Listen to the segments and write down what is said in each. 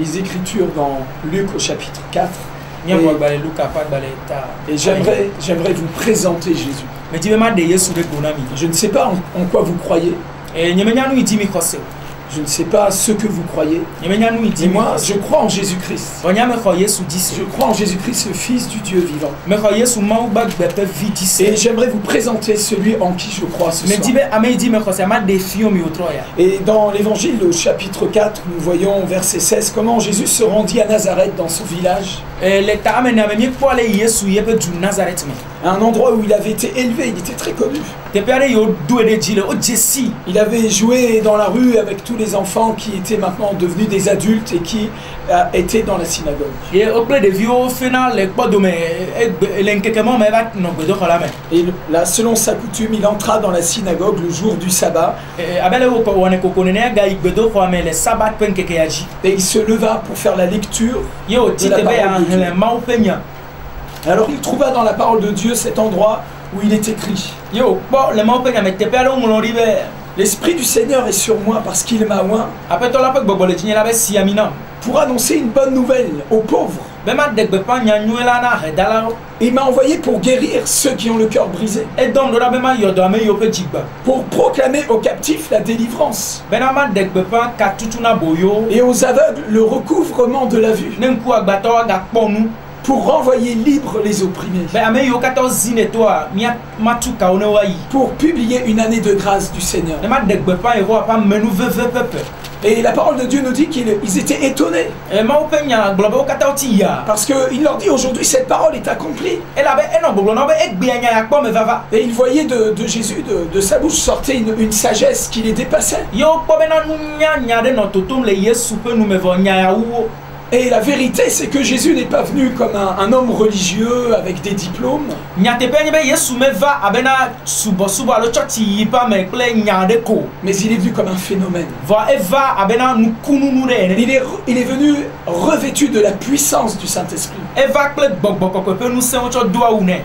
les Écritures dans Luc au chapitre 4. Et j'aimerais vous présenter Jésus. Je ne sais pas en quoi vous croyez. Je ne sais pas ce que vous croyez. Mais moi, je crois en Jésus-Christ. Je crois en Jésus-Christ, le Fils du Dieu vivant. Et j'aimerais vous présenter celui en qui je crois ce soir. Et dans l'Évangile, au chapitre 4, nous voyons au verset 16 comment Jésus se rendit à Nazareth dans son village. Un endroit où il avait été élevé, il était très connu. Il avait joué dans la rue avec tous les enfants qui étaient maintenant devenus des adultes et qui étaient dans la synagogue. Et là, selon sa coutume, il entra dans la synagogue le jour du sabbat. Et il se leva pour faire la lecture de la parole de Dieu. Alors il trouva dans la parole de Dieu cet endroit où il est écrit: l'Esprit du Seigneur est sur moi parce qu'il m'a oint pour annoncer une bonne nouvelle aux pauvres. Il m'a envoyé pour guérir ceux qui ont le cœur brisé, pour proclamer aux captifs la délivrance et aux aveugles le recouvrement de la vue, pour renvoyer libres les opprimés, pour publier une année de grâce du Seigneur. Et la parole de Dieu nous dit qu'ils étaient étonnés. Parce qu'il leur dit aujourd'hui cette parole est accomplie. Et ils voyaient de Jésus, de sa bouche sortait une sagesse qui les dépassait. Et la vérité, c'est que Jésus n'est pas venu comme un homme religieux avec des diplômes. Mais il est venu comme un phénomène. Il est venu revêtu de la puissance du Saint-Esprit.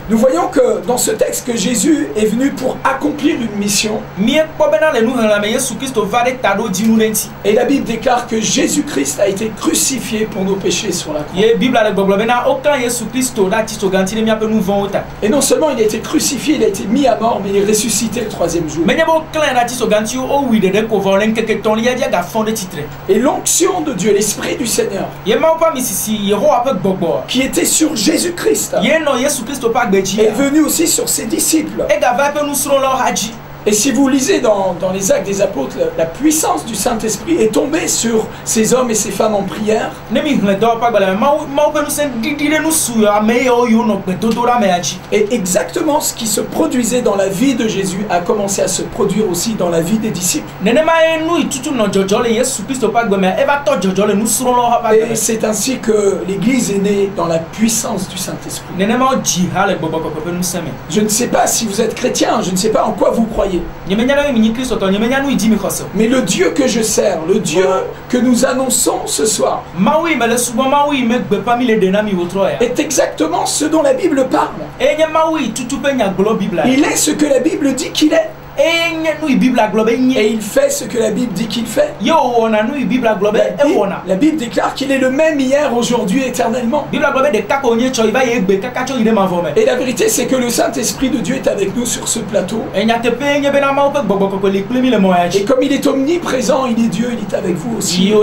Nous voyons que dans ce texte que Jésus est venu pour accomplir une mission. Et la Bible déclare que Jésus-Christ a été crucifié pour nos péchés sur la croix. Et non seulement il a été crucifié, il a été mis à mort, mais il est ressuscité le troisième jour. Et l'onction de Dieu, l'Esprit du Seigneur, qui était sur Jésus-Christ, est venu aussi sur ses disciples. Et si vous lisez dans les Actes des Apôtres, la puissance du Saint-Esprit est tombée sur ces hommes et ces femmes en prière. Et exactement ce qui se produisait dans la vie de Jésus a commencé à se produire aussi dans la vie des disciples. Et c'est ainsi que l'Église est née dans la puissance du Saint-Esprit. Je ne sais pas si vous êtes chrétien, je ne sais pas en quoi vous croyez. Mais le Dieu que je sers, le Dieu que nous annonçons ce soir, est exactement ce dont la Bible parle. Il est ce que la Bible dit qu'il est. Et il fait ce que la Bible dit qu'il fait. La Bible déclare qu'il est le même hier, aujourd'hui, éternellement. Et la vérité, c'est que le Saint-Esprit de Dieu est avec nous sur ce plateau. Et comme il est omniprésent, il est Dieu, il est avec vous aussi.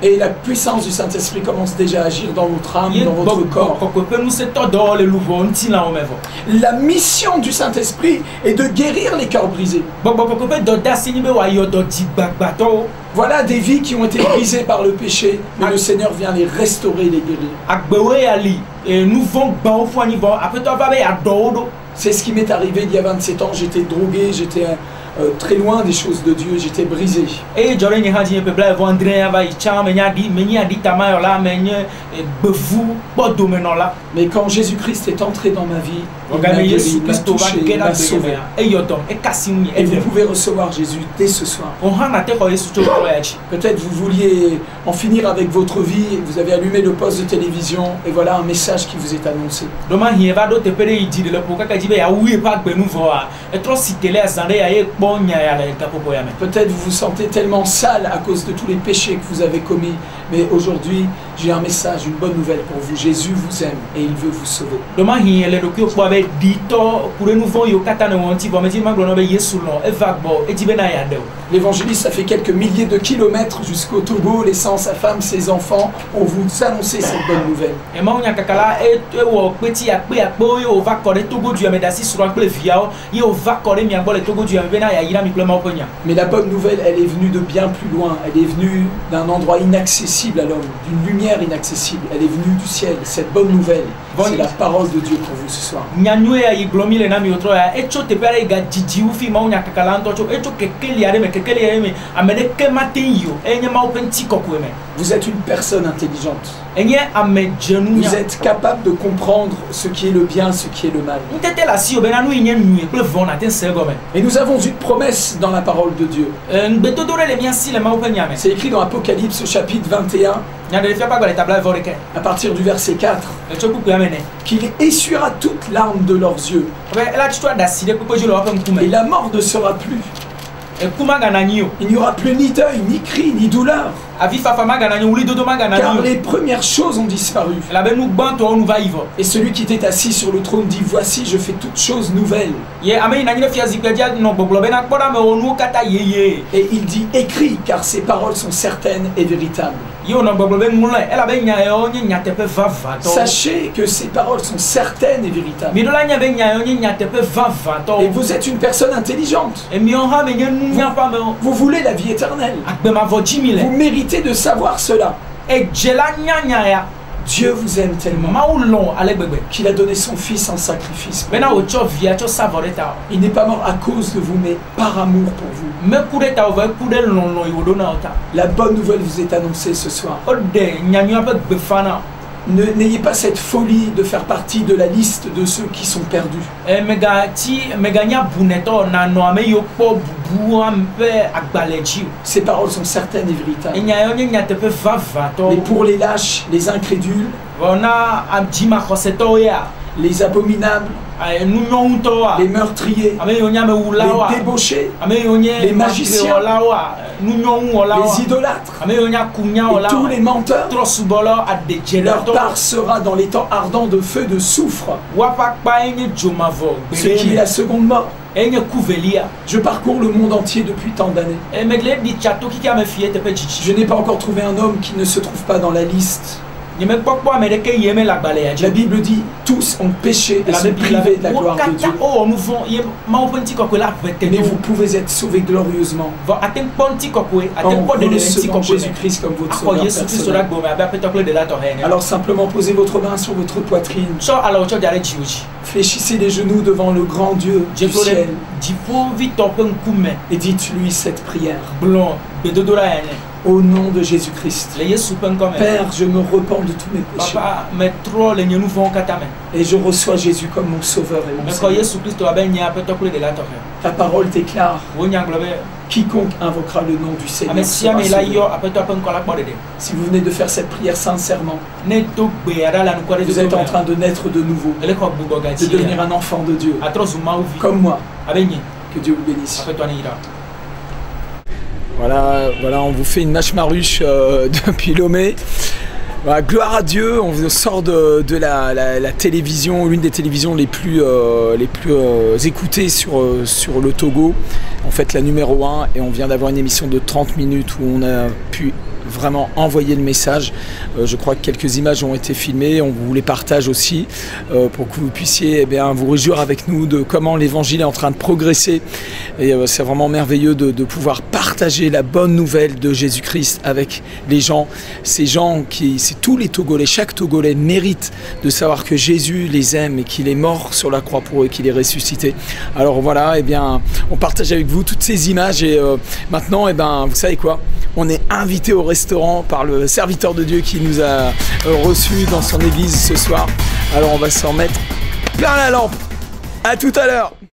Et la puissance du Saint-Esprit commence déjà à agir dans votre âme, dans votre corps. La mission du Saint-Esprit est de guérir les cœurs brisés. Voilà des vies qui ont été brisées par le péché, mais le Seigneur vient les restaurer, les guérir. C'est ce qui m'est arrivé il y a 27 ans. J'étais drogué, j'étais très loin des choses de Dieu, j'étais brisé. Mais quand Jésus-Christ est entré dans ma vie, il m'a guéri, il m'a touché, il m'a sauvé. Et vous pouvez recevoir Jésus dès ce soir. Peut-être vous vouliez en finir avec votre vie, vous avez allumé le poste de télévision et voilà un message qui vous est annoncé. Peut-être vous vous sentez tellement sale à cause de tous les péchés que vous avez commis, mais aujourd'hui j'ai un message, une bonne nouvelle pour vous. Jésus vous aime et il veut vous sauver. L'évangéliste a fait quelques milliers de kilomètres jusqu'au Togo, laissant sa femme, ses enfants, pour vous annoncer cette bonne nouvelle. Mais la bonne nouvelle, elle est venue de bien plus loin. Elle est venue d'un endroit inaccessible à l'homme, d'une lumière inaccessible. Elle est venue du ciel. Cette bonne nouvelle, c'est la parole de Dieu pour vous ce soir. Vous êtes une personne intelligente. Vous êtes capable de comprendre ce qui est le bien, ce qui est le mal. Et nous avons une promesse dans la parole de Dieu. C'est écrit dans Apocalypse chapitre 21. À partir du verset 4, qu'il essuiera toute larme de leurs yeux. Et la mort ne sera plus. Il n'y aura plus ni deuil, ni cri, ni douleur. Car les premières choses ont disparu. Et celui qui était assis sur le trône dit: voici, je fais toutes choses nouvelles. Et il dit: écris, car ces paroles sont certaines et véritables. Sachez que ces paroles sont certaines et véritables. Et vous êtes une personne intelligente. Vous voulez la vie éternelle. Vous méritez de savoir cela. Dieu vous aime tellement qu'il a donné son fils en sacrifice pour vous. Il n'est pas mort à cause de vous, mais par amour pour vous. La bonne nouvelle vous est annoncée ce soir. N'ayez pas cette folie de faire partie de la liste de ceux qui sont perdus. Ces paroles sont certaines et véritables. Mais pour les lâches, les incrédules, les abominables, les meurtriers, les débauchés, les magiciens, les idolâtres et tous les menteurs, leur part sera dans les temps ardents de feu de soufre, ce qui est la seconde mort. Je parcours le monde entier depuis tant d'années. Je n'ai pas encore trouvé un homme qui ne se trouve pas dans la liste. La Bible dit: tous ont péché et sont privés de la gloire de Dieu. Mais vous pouvez être sauvés glorieusement en recevant Jésus-Christ comme votre sauveur personnel. Alors simplement posez votre main sur votre poitrine. Fléchissez les genoux devant le grand Dieu du ciel et dites-lui cette prière. Au nom de Jésus-Christ. Père, je me repens de tous mes péchés. Et je reçois Jésus comme mon sauveur et mon Seigneur. Ta parole déclare: quiconque invoquera le nom du Seigneur sera sauvé. Si vous venez de faire cette prière sincèrement, vous êtes en train de naître de nouveau, de devenir un enfant de Dieu, comme moi. Que Dieu vous bénisse. Voilà, on vous fait une mâche maruche depuis Lomé. Voilà, gloire à Dieu, on sort de la télévision, l'une des télévisions les plus écoutées sur le Togo, en fait la numéro 1, et on vient d'avoir une émission de 30 minutes où on a pu vraiment envoyer le message. Je crois que quelques images ont été filmées, on vous les partage aussi pour que vous puissiez vous réjouir avec nous de comment l'évangile est en train de progresser, et c'est vraiment merveilleux de pouvoir partager la bonne nouvelle de Jésus-Christ avec les gens. Ces gens c'est tous les Togolais, chaque Togolais mérite de savoir que Jésus les aime et qu'il est mort sur la croix pour eux et qu'il est ressuscité. Alors voilà, on partage avec vous toutes ces images, et maintenant, vous savez quoi, on est invité au restaurant par le serviteur de Dieu qui nous a reçus dans son église ce soir. Alors on va s'en mettre plein la lampe. À tout à l'heure.